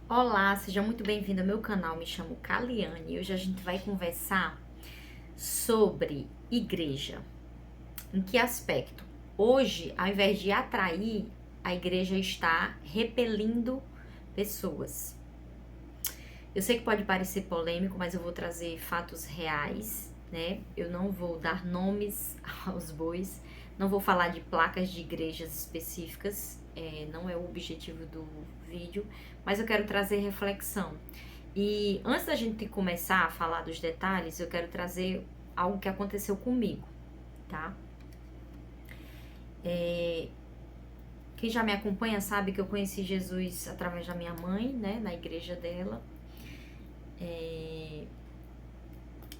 Olá, seja muito bem-vindo ao meu canal. Me chamo Kaliane e hoje a gente vai conversar sobre igreja. Em que aspecto? Hoje, ao invés de atrair, a igreja está repelindo pessoas. Eu sei que pode parecer polêmico, mas eu vou trazer fatos reais, né? Eu não vou dar nomes aos bois, não vou falar de placas de igrejas específicas, não é o objetivo do vídeo, mas eu quero trazer reflexão. E antes da gente começar a falar dos detalhes, eu quero trazer algo que aconteceu comigo, tá? Quem já me acompanha sabe que eu conheci Jesus através da minha mãe, né? Na igreja dela.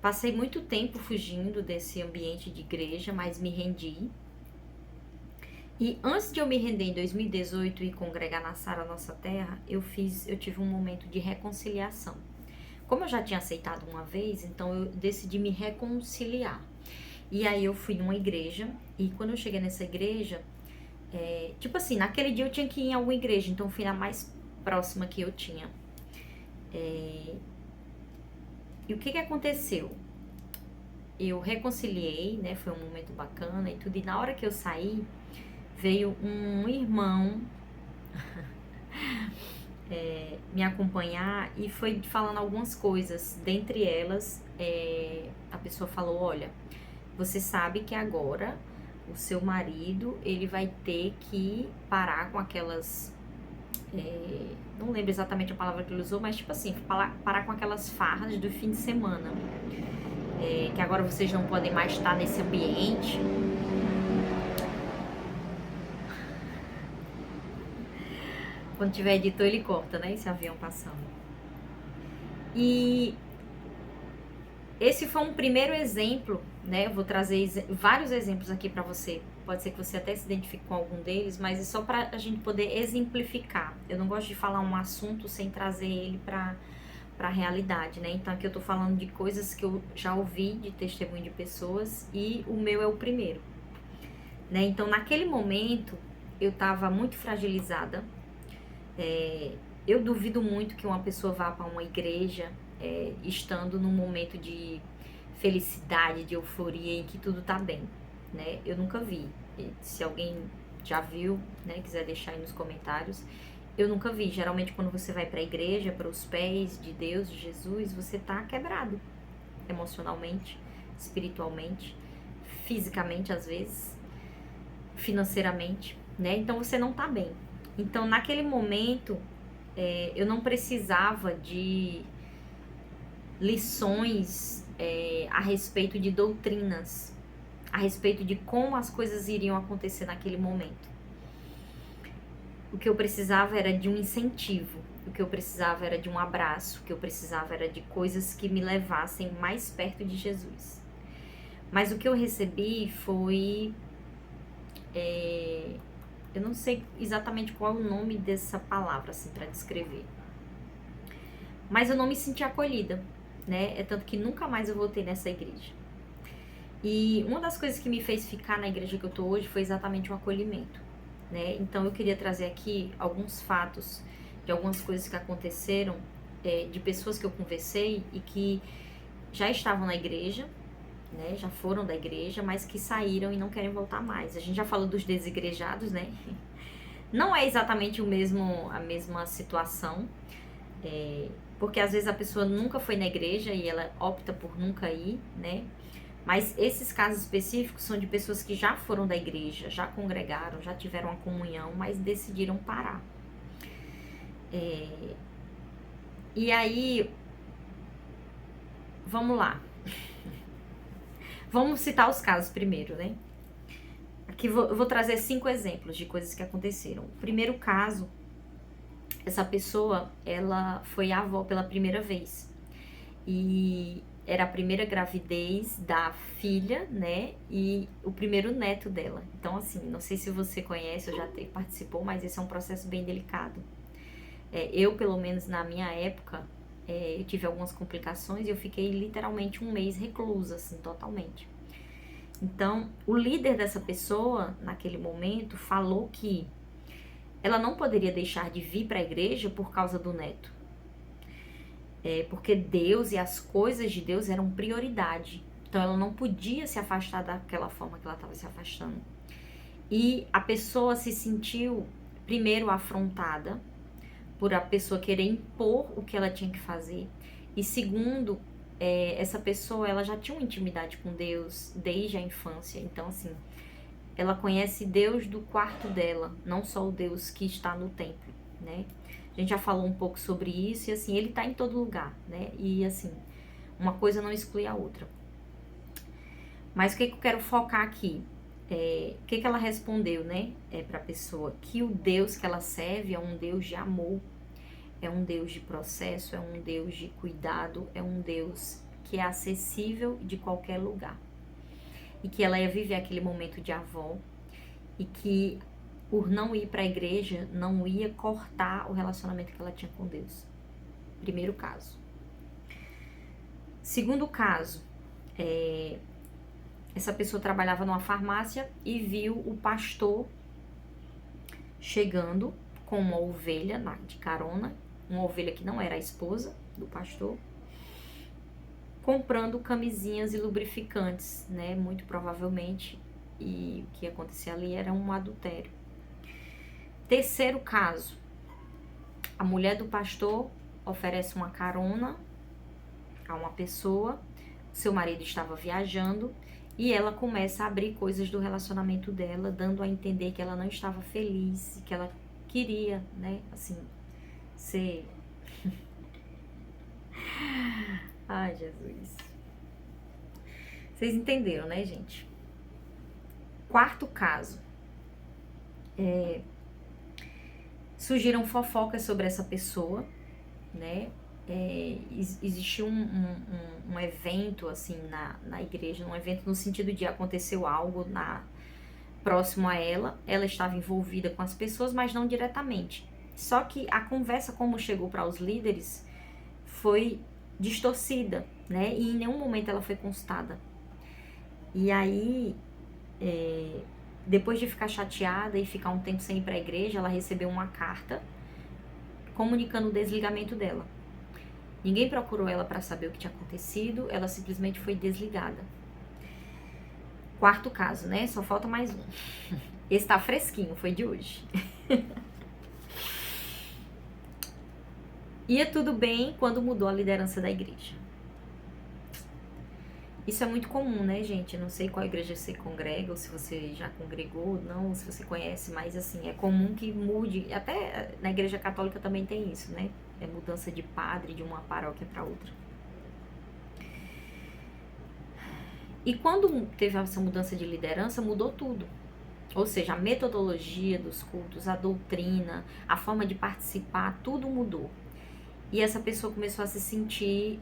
Passei muito tempo fugindo desse ambiente de igreja, mas me rendi. E antes de eu me render em 2018 e congregar na Sara Nossa Terra, eu tive um momento de reconciliação. Como eu já tinha aceitado uma vez, então eu decidi me reconciliar. E aí eu fui numa igreja, e quando eu cheguei nessa igreja, tipo assim, naquele dia eu tinha que ir em alguma igreja, então eu fui na mais próxima que eu tinha. E o que aconteceu? Eu reconciliei, né? Foi um momento bacana e tudo. E na hora que eu saí, veio um irmão me acompanhar e foi falando algumas coisas. Dentre elas, a pessoa falou: olha, você sabe que agora o seu marido ele vai ter que parar com aquelas. Não lembro exatamente a palavra que ele usou, mas tipo assim, parar com aquelas farras do fim de semana. Que agora vocês não podem mais estar nesse ambiente. Quando tiver editor, ele corta, né? Esse avião passando. E esse foi um primeiro exemplo, né? Eu vou trazer vários exemplos aqui para você. Pode ser que você até se identifique com algum deles, mas é só para a gente poder exemplificar. Eu não gosto de falar um assunto sem trazer ele para a realidade, né? Então aqui eu tô falando de coisas que eu já ouvi de testemunho de pessoas e o meu é o primeiro, né? Então naquele momento eu tava muito fragilizada. Eu duvido muito que uma pessoa vá para uma igreja estando num momento de felicidade, de euforia, em que tudo tá bem, né? Eu nunca vi. Se alguém já viu, né, quiser deixar aí nos comentários, eu nunca vi. Geralmente quando você vai para a igreja, para os pés de Deus, de Jesus, você tá quebrado emocionalmente, espiritualmente, fisicamente às vezes, financeiramente, né? Então você não tá bem. Então naquele momento eu não precisava de lições a respeito de doutrinas, a respeito de como as coisas iriam acontecer naquele momento. O que eu precisava era de um incentivo, o que eu precisava era de um abraço, o que eu precisava era de coisas que me levassem mais perto de Jesus. Mas o que eu recebi foi... eu não sei exatamente qual é o nome dessa palavra, assim, para descrever. Mas eu não me senti acolhida, né? É tanto que nunca mais eu voltei nessa igreja. E uma das coisas que me fez ficar na igreja que eu tô hoje foi exatamente o acolhimento, né? Então eu queria trazer aqui alguns fatos de algumas coisas que aconteceram, de pessoas que eu conversei e que já estavam na igreja, né? Já foram da igreja, mas que saíram e não querem voltar mais. A gente já falou dos desigrejados, né? Não é exatamente a mesma situação, porque às vezes a pessoa nunca foi na igreja e ela opta por nunca ir, né? Mas esses casos específicos são de pessoas que já foram da igreja, já congregaram, já tiveram uma comunhão, mas decidiram parar. E aí, vamos lá. Vamos citar os casos primeiro, né? Aqui eu vou trazer 5 exemplos de coisas que aconteceram. O primeiro caso, essa pessoa, ela foi avó pela primeira vez. E era a primeira gravidez da filha, né? E o primeiro neto dela. Então, assim, não sei se você conhece ou já participou, mas esse é um processo bem delicado. Eu, pelo menos na minha época, eu tive algumas complicações e eu fiquei literalmente um mês reclusa, assim, totalmente. Então, o líder dessa pessoa, naquele momento, falou que ela não poderia deixar de vir para a igreja por causa do neto. Porque Deus e as coisas de Deus eram prioridade. Então ela não podia se afastar daquela forma que ela estava se afastando. E a pessoa se sentiu, primeiro, afrontada por a pessoa querer impor o que ela tinha que fazer. E segundo, essa pessoa ela já tinha uma intimidade com Deus desde a infância. Então, assim, ela conhece Deus do quarto dela, não só o Deus que está no templo, né? A gente já falou um pouco sobre isso e, assim, ele está em todo lugar, né? E, assim, uma coisa não exclui a outra. Mas o que eu quero focar aqui? O que ela respondeu, né, para a pessoa? Que o Deus que ela serve é um Deus de amor, é um Deus de processo, é um Deus de cuidado, é um Deus que é acessível de qualquer lugar. E que ela ia viver aquele momento de avó e que, por não ir para a igreja, não ia cortar o relacionamento que ela tinha com Deus. Primeiro caso. Segundo caso, essa pessoa trabalhava numa farmácia e viu o pastor chegando com uma ovelha de carona, uma ovelha que não era a esposa do pastor, comprando camisinhas e lubrificantes, né? Muito provavelmente, e o que acontecia ali era um adultério. Terceiro caso, a mulher do pastor oferece uma carona a uma pessoa, seu marido estava viajando, e ela começa a abrir coisas do relacionamento dela, dando a entender que ela não estava feliz, que ela queria, né, assim, ser... Ai, Jesus. Vocês entenderam, né, gente? Quarto caso. Surgiram fofocas sobre essa pessoa, né? Existiu um evento assim na igreja, um evento no sentido de aconteceu algo próximo a ela estava envolvida com as pessoas, mas não diretamente. Só que a conversa, como chegou para os líderes, foi distorcida, né? E em nenhum momento ela foi consultada. E aí, depois de ficar chateada e ficar um tempo sem ir para a igreja, ela recebeu uma carta comunicando o desligamento dela. Ninguém procurou ela para saber o que tinha acontecido, ela simplesmente foi desligada. Quarto caso, né? Só falta mais um. Esse tá fresquinho, foi de hoje. Ia tudo bem quando mudou a liderança da igreja. Isso é muito comum, né, gente? Eu não sei qual igreja você congrega, ou se você já congregou ou não, se você conhece, mas assim, é comum que mude. Até na igreja católica também tem isso, né? É mudança de padre de uma paróquia para outra. E quando teve essa mudança de liderança, mudou tudo. Ou seja, a metodologia dos cultos, a doutrina, a forma de participar, tudo mudou. E essa pessoa começou a se sentir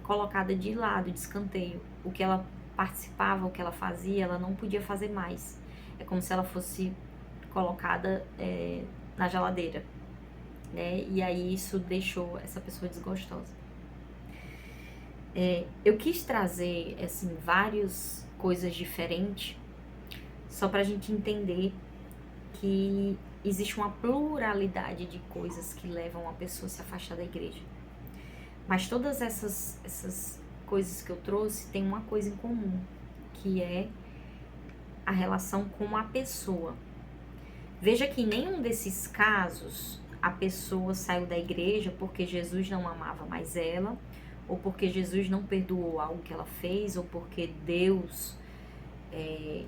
colocada de lado, de escanteio. O que ela participava, o que ela fazia, ela não podia fazer mais. É como se ela fosse colocada na geladeira, né? E aí isso deixou essa pessoa desgostosa. Eu quis trazer, assim, várias coisas diferentes, só pra gente entender que existe uma pluralidade de coisas que levam a pessoa a se afastar da igreja. Mas todas essas coisas que eu trouxe têm uma coisa em comum, que é a relação com a pessoa. Veja que em nenhum desses casos a pessoa saiu da igreja porque Jesus não amava mais ela, ou porque Jesus não perdoou algo que ela fez, ou porque Deus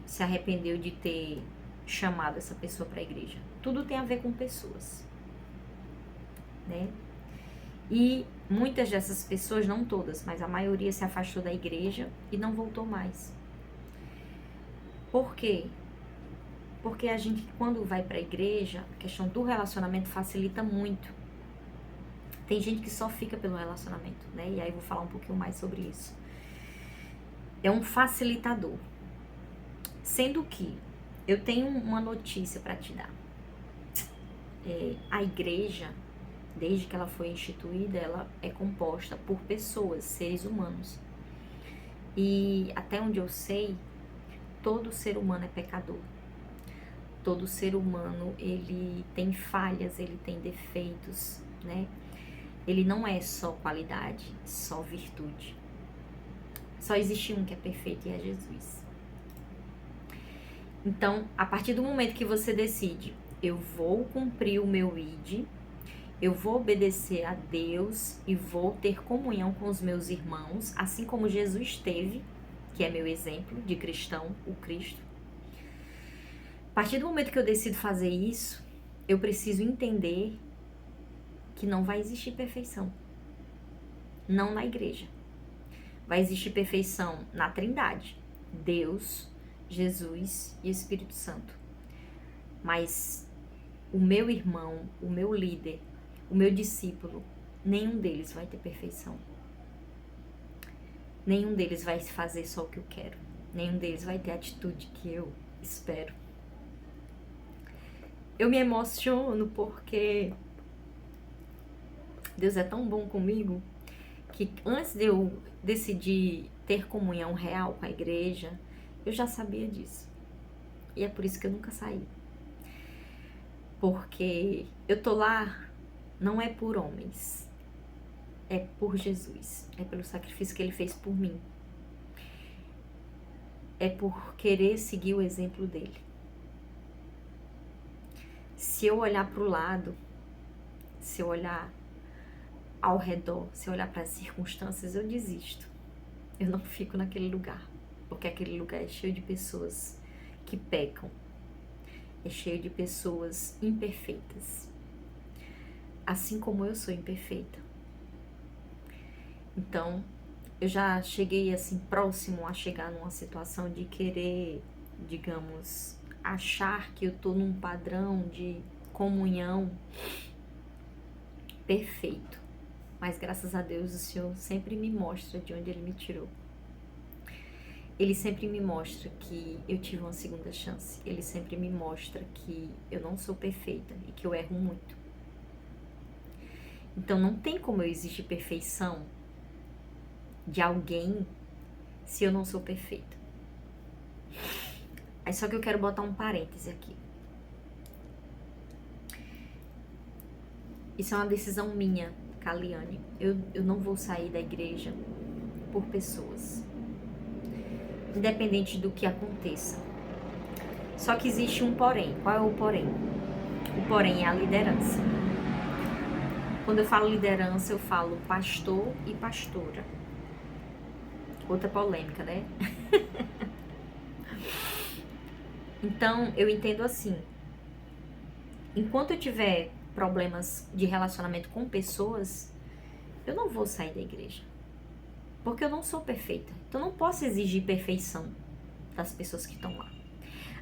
se arrependeu de ter chamado essa pessoa para a igreja. Tudo tem a ver com pessoas, né? E muitas dessas pessoas, não todas, mas a maioria se afastou da igreja e não voltou mais. Por quê? Porque a gente, quando vai para a igreja, a questão do relacionamento facilita muito. Tem gente que só fica pelo relacionamento, né? E aí eu vou falar um pouquinho mais sobre isso. É um facilitador. Sendo que eu tenho uma notícia para te dar. A igreja, desde que ela foi instituída, ela é composta por pessoas, seres humanos. E até onde eu sei, todo ser humano é pecador. todo ser humano, ele tem falhas, ele tem defeitos, né? Ele não é só qualidade, só virtude. Só existe um que é perfeito e é Jesus. Então, a partir do momento que você decide, eu vou cumprir o meu ID, eu vou obedecer a Deus e vou ter comunhão com os meus irmãos, assim como Jesus teve, que é meu exemplo de cristão, o Cristo. A partir do momento que eu decido fazer isso, eu preciso entender que não vai existir perfeição. Não na igreja. Vai existir perfeição na Trindade. Deus, Jesus e Espírito Santo. Mas o meu irmão, o meu líder, o meu discípulo, nenhum deles vai ter perfeição. Nenhum deles vai fazer só o que eu quero. Nenhum deles vai ter a atitude que eu espero. Eu me emociono porque Deus é tão bom comigo que antes de eu decidir ter comunhão real com a igreja, eu já sabia disso. E é por isso que eu nunca saí. Porque eu tô lá, não é por homens, é por Jesus. É pelo sacrifício que ele fez por mim. É por querer seguir o exemplo dele. Se eu olhar para o lado, se eu olhar ao redor, se eu olhar para as circunstâncias, eu desisto. Eu não fico naquele lugar, porque aquele lugar é cheio de pessoas que pecam, é cheio de pessoas imperfeitas, assim como eu sou imperfeita. Então, eu já cheguei assim próximo a chegar numa situação de querer, digamos, achar que eu tô num padrão de comunhão perfeito. Mas graças a Deus o Senhor sempre me mostra de onde Ele me tirou. Ele sempre me mostra que eu tive uma segunda chance. Ele sempre me mostra que eu não sou perfeita e que eu erro muito. Então não tem como eu exigir perfeição de alguém se eu não sou perfeita. Aí só que eu quero botar um parêntese aqui. Isso é uma decisão minha, Kaliane. Eu não vou sair da igreja por pessoas, independente do que aconteça. Só que existe um porém. Qual é o porém? O porém é a liderança. Quando eu falo liderança, eu falo pastor e pastora. Outra polêmica, né? Então, eu entendo assim. Enquanto eu tiver problemas de relacionamento com pessoas, eu não vou sair da igreja. Porque eu não sou perfeita. Então, eu não posso exigir perfeição das pessoas que estão lá.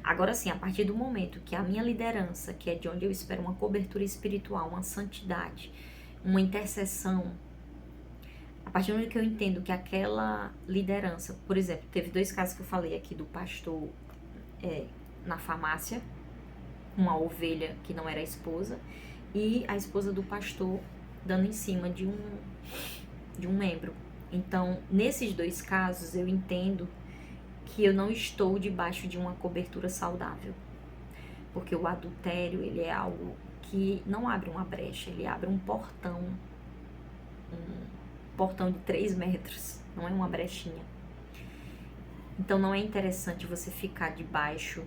Agora sim, a partir do momento que a minha liderança, que é de onde eu espero uma cobertura espiritual, uma santidade, uma intercessão, a partir do momento que eu entendo que aquela liderança, por exemplo, teve 2 casos que eu falei aqui do pastor na farmácia, uma ovelha que não era a esposa, e a esposa do pastor dando em cima de um membro. Então, nesses 2 casos, eu entendo que eu não estou debaixo de uma cobertura saudável. Porque o adultério, ele é algo que não abre uma brecha, ele abre um portão de 3 metros, não é uma brechinha. Então, não é interessante você ficar debaixo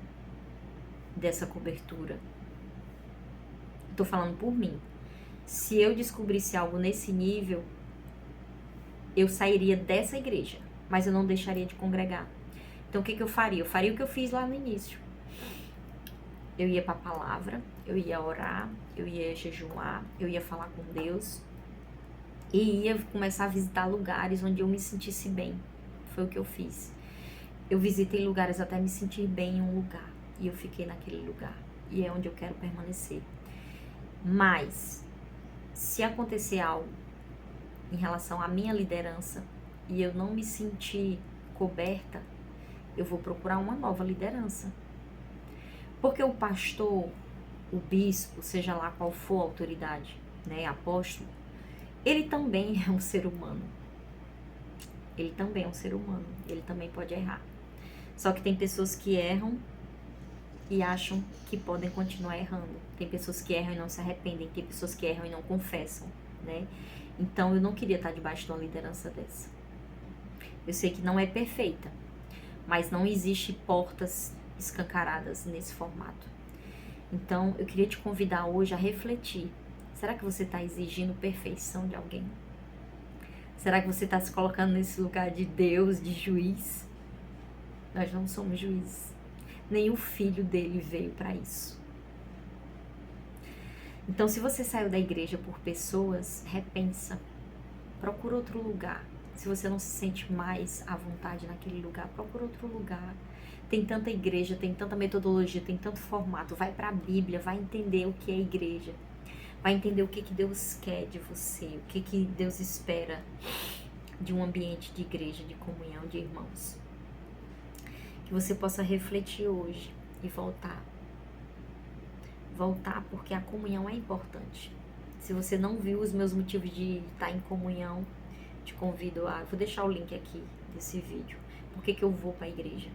dessa cobertura. Estou falando por mim. Se eu descobrisse algo nesse nível, eu sairia dessa igreja, mas eu não deixaria de congregar. Então, o que eu faria? Eu faria o que eu fiz lá no início. Eu ia para a palavra, eu ia orar, eu ia jejuar, eu ia falar com Deus e ia começar a visitar lugares onde eu me sentisse bem. Foi o que eu fiz. Eu visitei lugares até me sentir bem em um lugar e eu fiquei naquele lugar e é onde eu quero permanecer. Mas, se acontecer algo em relação à minha liderança e eu não me sentir coberta, eu vou procurar uma nova liderança. Porque o pastor, o bispo, seja lá qual for a autoridade, né, apóstolo, ele também é um ser humano. Ele também é um ser humano. Ele também pode errar. Só que tem pessoas que erram e acham que podem continuar errando. Tem pessoas que erram e não se arrependem, tem pessoas que erram e não confessam, né? Então eu não queria estar debaixo de uma liderança dessa. Eu sei que não é perfeita, mas não existe portas escancaradas nesse formato. Então eu queria te convidar hoje a refletir. Será que você está exigindo perfeição de alguém? Será que você está se colocando nesse lugar de Deus, de juiz? Nós não somos juízes. Nem o filho dele veio para isso. Então, se você saiu da igreja por pessoas, repensa. Procura outro lugar. Se você não se sente mais à vontade naquele lugar, procura outro lugar. Tem tanta igreja, tem tanta metodologia, tem tanto formato. Vai para a Bíblia, vai entender o que é igreja. Vai entender o que Deus quer de você, o que Deus espera de um ambiente de igreja, de comunhão, de irmãos. Que você possa refletir hoje e voltar. Voltar porque a comunhão é importante. Se você não viu os meus motivos de estar em comunhão, te convido a... Vou deixar o link aqui desse vídeo. Por que eu vou para a igreja?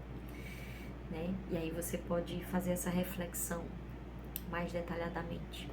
Né? E aí você pode fazer essa reflexão mais detalhadamente.